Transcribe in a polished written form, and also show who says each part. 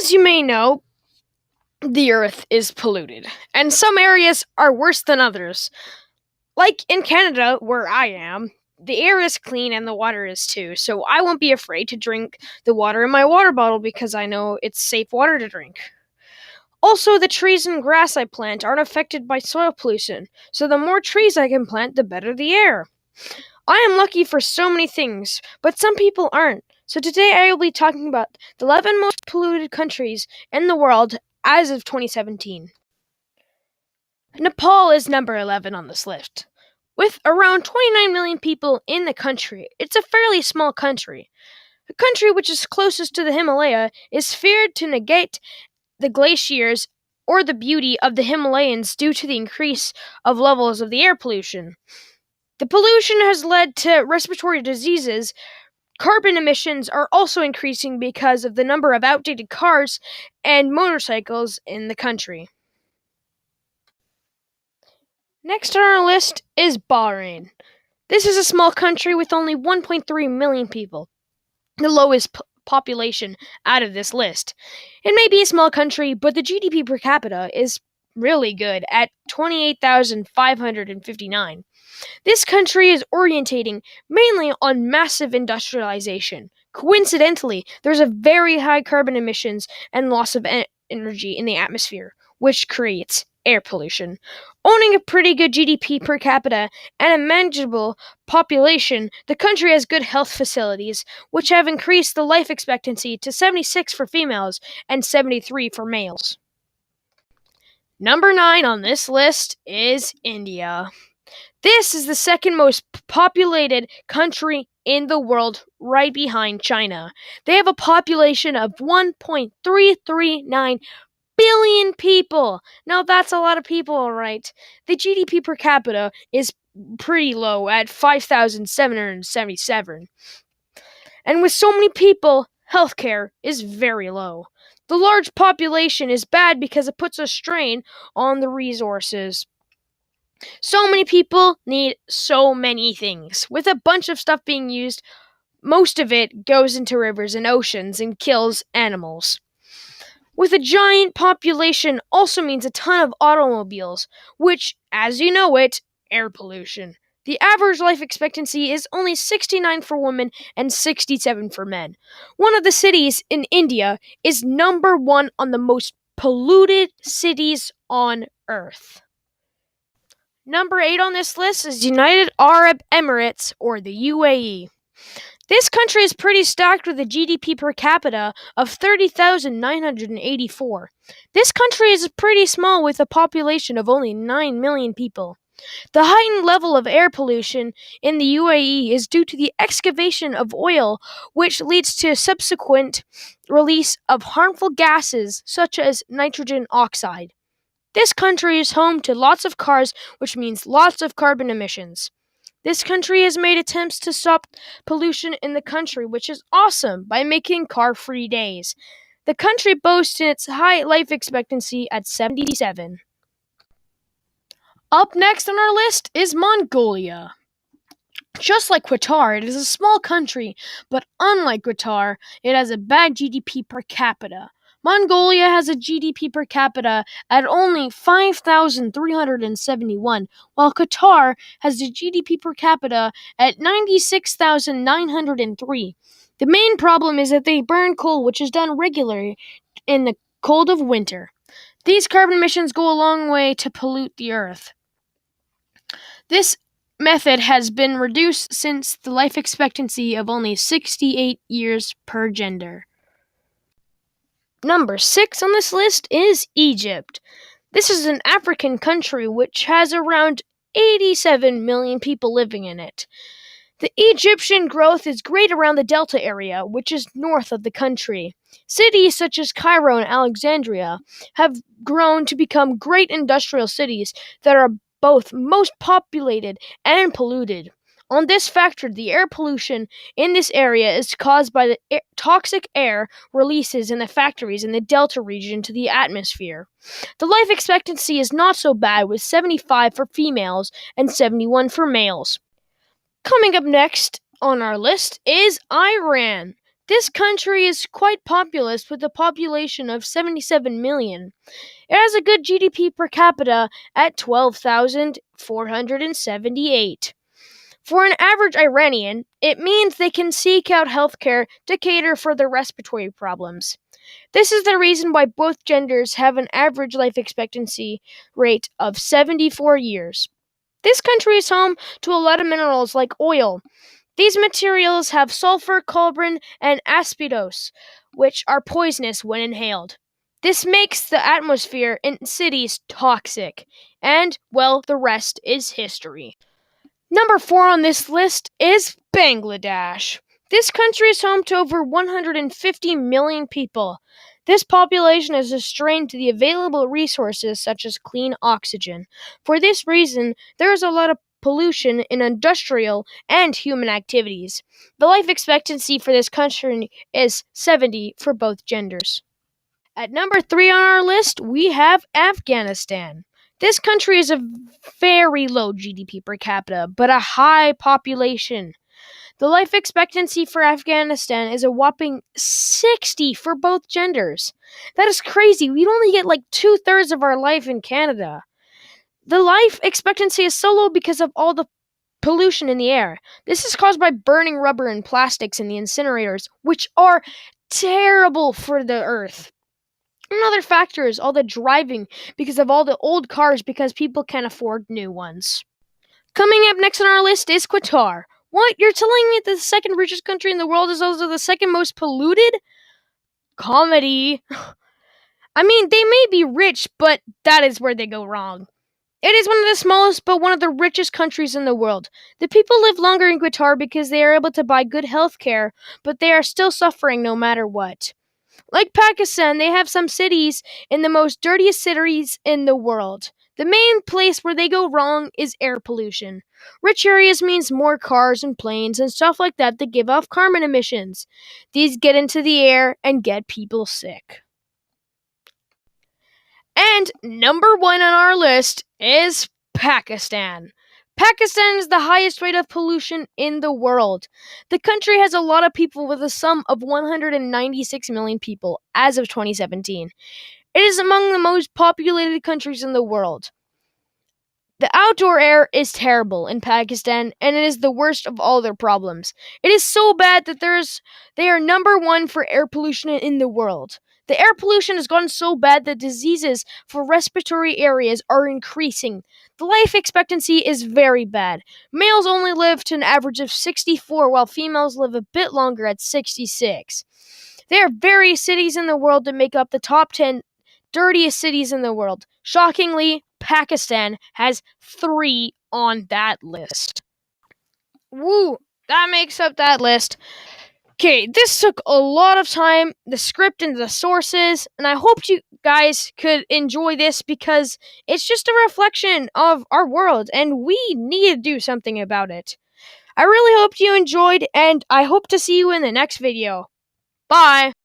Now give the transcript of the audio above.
Speaker 1: As you may know, the earth is polluted, and some areas are worse than others. Like in Canada, where I am, the air is clean and the water is too, so I won't be afraid to drink the water in my water bottle because I know it's safe water to drink. Also, the trees and grass I plant aren't affected by soil pollution, so the more trees I can plant, the better the air. I am lucky for so many things, but some people aren't. So today I will be talking about the 11 most polluted countries in the world as of 2017. Nepal is number 11 on this list. With around 29 million people in the country, it's a fairly small country. The country which is closest to the Himalaya is feared to negate the glaciers or the beauty of the Himalayas due to the increase of levels of the air pollution. The pollution has led to respiratory diseases. Carbon emissions are also increasing because of the number of outdated cars and motorcycles in the country. Next on our list is Bahrain. This is a small country with only 1.3 million people, the lowest population out of this list. It may be a small country, but the GDP per capita is really good at 28,559. This country is orientating mainly on massive industrialization. Coincidentally, there's a very high carbon emissions and loss of energy in the atmosphere, which creates air pollution. Owning a pretty good GDP per capita and a manageable population, the country has good health facilities, which have increased the life expectancy to 76 for females and 73 for males. Number 9 on this list is India. This is the second most populated country in the world, right behind China. They have a population of 1.339 billion people. Now that's a lot of people, alright. The GDP per capita is pretty low at 5,777. And with so many people, healthcare is very low. The large population is bad because it puts a strain on the resources. So many people need so many things. With a bunch of stuff being used, most of it goes into rivers and oceans and kills animals. With a giant population also means a ton of automobiles, which, as you know it, air pollution. The average life expectancy is only 69 for women and 67 for men. One of the cities in India is number 1 on the most polluted cities on Earth. Number 8 on this list is United Arab Emirates, or the UAE. This country is pretty stacked with a GDP per capita of 30,984. This country is pretty small with a population of only 9 million people. The heightened level of air pollution in the UAE is due to the excavation of oil, which leads to subsequent release of harmful gases such as nitrogen oxide. This country is home to lots of cars, which means lots of carbon emissions. This country has made attempts to stop pollution in the country, which is awesome, by making car-free days. The country boasts its high life expectancy at 77. Up next on our list is Mongolia. Just like Qatar, it is a small country, but unlike Qatar, it has a bad GDP per capita. Mongolia has a GDP per capita at only 5,371, while Qatar has a GDP per capita at 96,903. The main problem is that they burn coal, which is done regularly in the cold of winter. These carbon emissions go a long way to pollute the earth. This method has been reduced since the life expectancy of only 68 years per gender. Number 6 on this list is Egypt. This is an African country which has around 87 million people living in it. The Egyptian growth is great around the Delta area, which is north of the country. Cities such as Cairo and Alexandria have grown to become great industrial cities that are both most populated and polluted. On this factor, the air pollution in this area is caused by the toxic air releases in the factories in the Delta region to the atmosphere. The life expectancy is not so bad, with 75 for females and 71 for males. Coming up next on our list is Iran. This country is quite populous with a population of 77 million. It has a good GDP per capita at 12,478. For an average Iranian, it means they can seek out healthcare to cater for their respiratory problems. This is the reason why both genders have an average life expectancy rate of 74 years. This country is home to a lot of minerals like oil. These materials have sulfur, carbon, and asbestos, which are poisonous when inhaled. This makes the atmosphere in cities toxic. And, well, the rest is history. Number 4 on this list is Bangladesh. This country is home to over 150 million people. This population is a strain to the available resources such as clean oxygen. For this reason, there is a lot of pollution in industrial and human activities. The life expectancy for this country is 70 for both genders. At number 3 on our list, we have Afghanistan. This country is a very low GDP per capita, but a high population. The life expectancy for Afghanistan is a whopping 60 for both genders. That is crazy. We'd only get like 2/3 of our life in Canada. The life expectancy is so low because of all the pollution in the air. This is caused by burning rubber and plastics in the incinerators, which are terrible for the earth. Another factor is all the driving because of all the old cars because people can't afford new ones. Coming up next on our list is Qatar. What? You're telling me that the second richest country in the world is also the second most polluted? Comedy. I mean, they may be rich, but that is where they go wrong. It is one of the smallest but one of the richest countries in the world. The people live longer in Qatar because they are able to buy good health care, but they are still suffering no matter what. Like Pakistan, they have some cities in the most dirtiest cities in the world. The main place where they go wrong is air pollution. Rich areas means more cars and planes and stuff like that that give off carbon emissions. These get into the air and get people sick. And number 1 on our list is Pakistan. Pakistan is the highest rate of pollution in the world. The country has a lot of people with a sum of 196 million people as of 2017. It is among the most populated countries in the world. The outdoor air is terrible in Pakistan, and it is the worst of all their problems. It is so bad that they are number 1 for air pollution in the world. The air pollution has gotten so bad that diseases for respiratory areas are increasing. The life expectancy is very bad. Males only live to an average of 64, while females live a bit longer at 66. There are various cities in the world that make up the top 10 dirtiest cities in the world. Shockingly, Pakistan has 3 on that list. Woo! That makes up that list. Okay, this took a lot of time, the script and the sources, and I hoped you guys could enjoy this because it's just a reflection of our world, and we need to do something about it. I really hope you enjoyed, and I hope to see you in the next video. Bye!